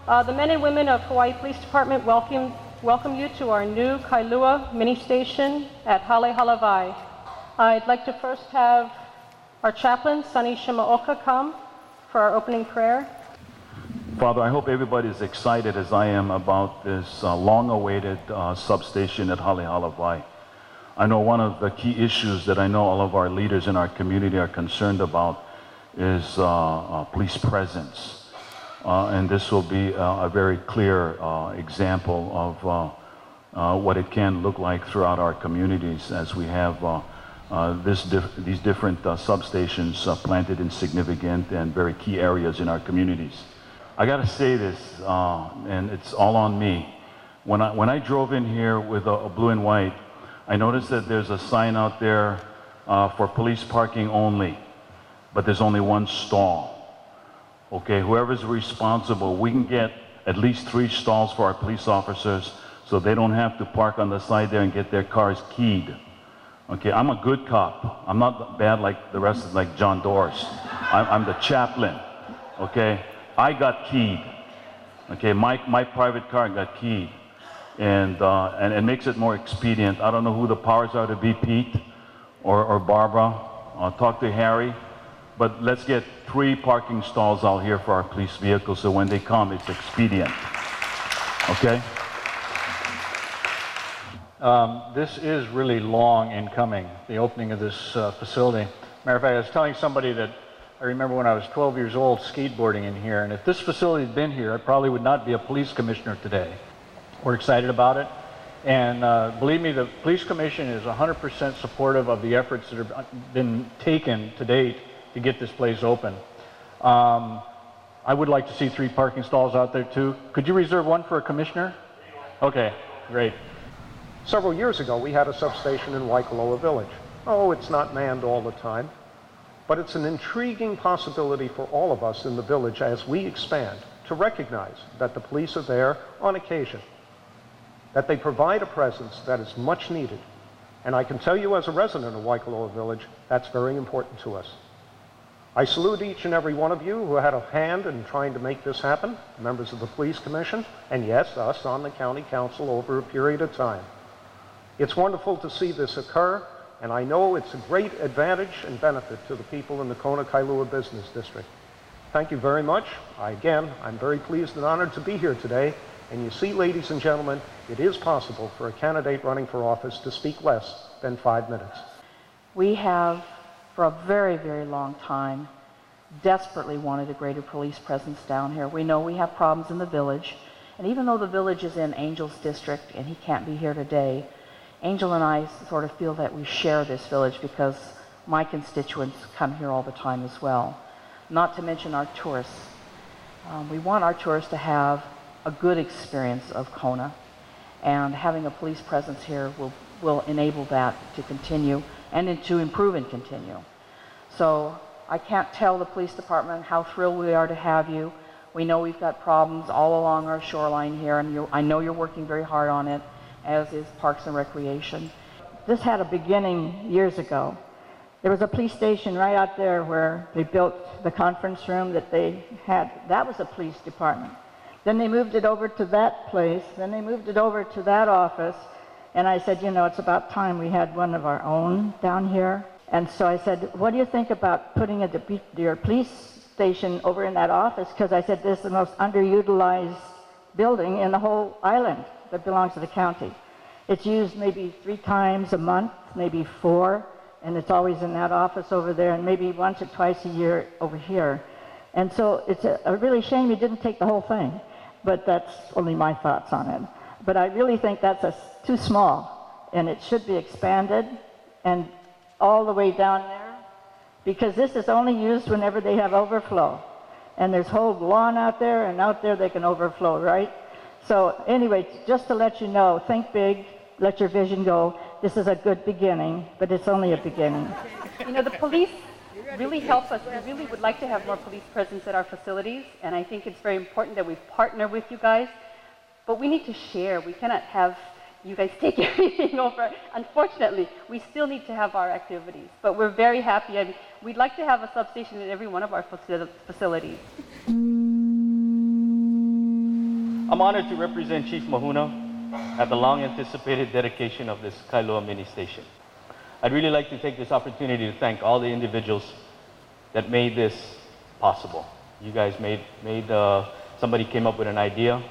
The men and women of Hawaii Police Department welcome you to our new Kailua mini station at Hale Halawai. I'd like to first have our chaplain, Sunny Shimaoka, come for our opening prayer. Father, I hope everybody is excited as I am about this long-awaited substation at Hale Halawai. I know one of the key issues that I know all of our leaders in our community are concerned about is police presence. And this will be a very clear example of what it can look like throughout our communities as we have these different substations planted in significant and very key areas in our communities. I got to say this, and it's all on me. When I drove in here with a blue and white, I noticed that there's a sign out there for police parking only, but there's only one stall. Okay, whoever's responsible, we can get at least 3 stalls for our police officers so they don't have to park on the side there and get their cars keyed. Okay, I'm a good cop. I'm not bad like the rest of like John Doris. I'm the chaplain. Okay, I got keyed. Okay, my private car got keyed. And it makes it more expedient. I don't know who the powers are to be, Pete or Barbara. I'll talk to Harry. But let's get 3 parking stalls out here for our police vehicles so when they come, it's expedient. Okay? This is really long in coming, the opening of this facility. Matter of fact, I was telling somebody that I remember when I was 12 years old skateboarding in here, and if this facility had been here, I probably would not be a police commissioner today. We're excited about it. And believe me, the police commission is 100% supportive of the efforts that have been taken to date to get this place open. I would like to see 3 parking stalls out there too. Could you reserve 1 for a commissioner? Okay, great. Several years ago, we had a substation in Waikoloa Village. Oh, it's not manned all the time, but it's an intriguing possibility for all of us in the village as we expand to recognize that the police are there on occasion, that they provide a presence that is much needed. And I can tell you as a resident of Waikoloa Village, that's very important to us. I salute each and every one of you who had a hand in trying to make this happen, members of the Police Commission, and yes, us on the County Council over a period of time. It's wonderful to see this occur, and I know it's a great advantage and benefit to the people in the Kona Kailua Business District. Thank you very much. Again, I'm very pleased and honored to be here today. And you see, ladies and gentlemen, it is possible for a candidate running for office to speak less than 5 minutes. We have, for a very, very long time, desperately wanted a greater police presence down here. We know we have problems in the village, and even though the village is in Angel's district and he can't be here today, Angel and I sort of feel that we share this village because my constituents come here all the time as well. Not to mention our tourists. We want our tourists to have a good experience of Kona, and having a police presence here will enable that to continue and to improve and continue. So I can't tell the police department how thrilled we are to have you. We know we've got problems all along our shoreline here, and I know you're working very hard on it, as is Parks and Recreation. This had a beginning years ago. There was a police station right out there where they built the conference room that they had. That was a police department. Then they moved it over to that place. Then they moved it over to that office. And I said, you know, it's about time we had one of our own down here. And so I said, what do you think about putting your police station over in that office? Because I said, this is the most underutilized building in the whole island that belongs to the county. It's used maybe 3 times a month, maybe 4, and it's always in that office over there, and maybe once or twice a year over here. And so it's a really shame you didn't take the whole thing, but that's only my thoughts on it. But I really think that's too small, and it should be expanded and all the way down there, because this is only used whenever they have overflow. And there's whole lawn out there, and out there they can overflow, right? So anyway, just to let you know, think big, let your vision go. This is a good beginning, but it's only a beginning. You know, the police really help us. We really would like to have more police presence at our facilities, and I think it's very important that we partner with you guys, but we need to share. We cannot have you guys take everything over. Unfortunately, we still need to have our activities, but we're very happy. I mean, we'd like to have a substation in every one of our facilities. I'm honored to represent Chief Mahuna at the long-anticipated dedication of this Kailua mini station. I'd really like to take this opportunity to thank all the individuals that made this possible. You guys somebody came up with an idea,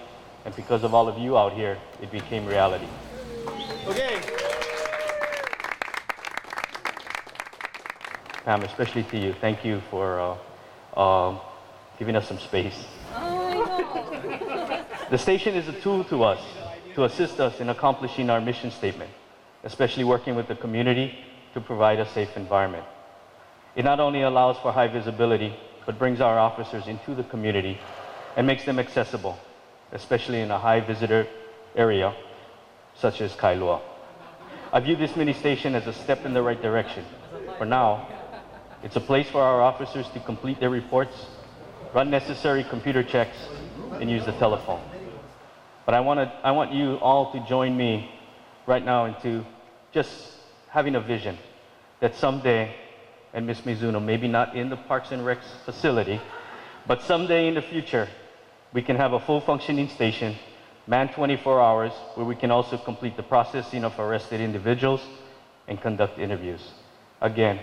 and because of all of you out here, it became reality. Okay. Pam, especially to you, thank you for giving us some space. The station is a tool to us to assist us in accomplishing our mission statement, especially working with the community to provide a safe environment. It not only allows for high visibility, but brings our officers into the community and makes them accessible, especially in a high visitor area such as Kailua. I view this mini station as a step in the right direction. For now, it's a place for our officers to complete their reports, run necessary computer checks, and use the telephone. But I want you all to join me right now into just having a vision that someday, and Ms. Mizuno, maybe not in the Parks and Recs facility, but someday in the future, we can have a full functioning station, manned 24 hours, where we can also complete the processing of arrested individuals and conduct interviews. Again,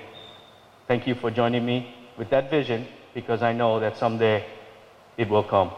thank you for joining me with that vision, because I know that someday it will come.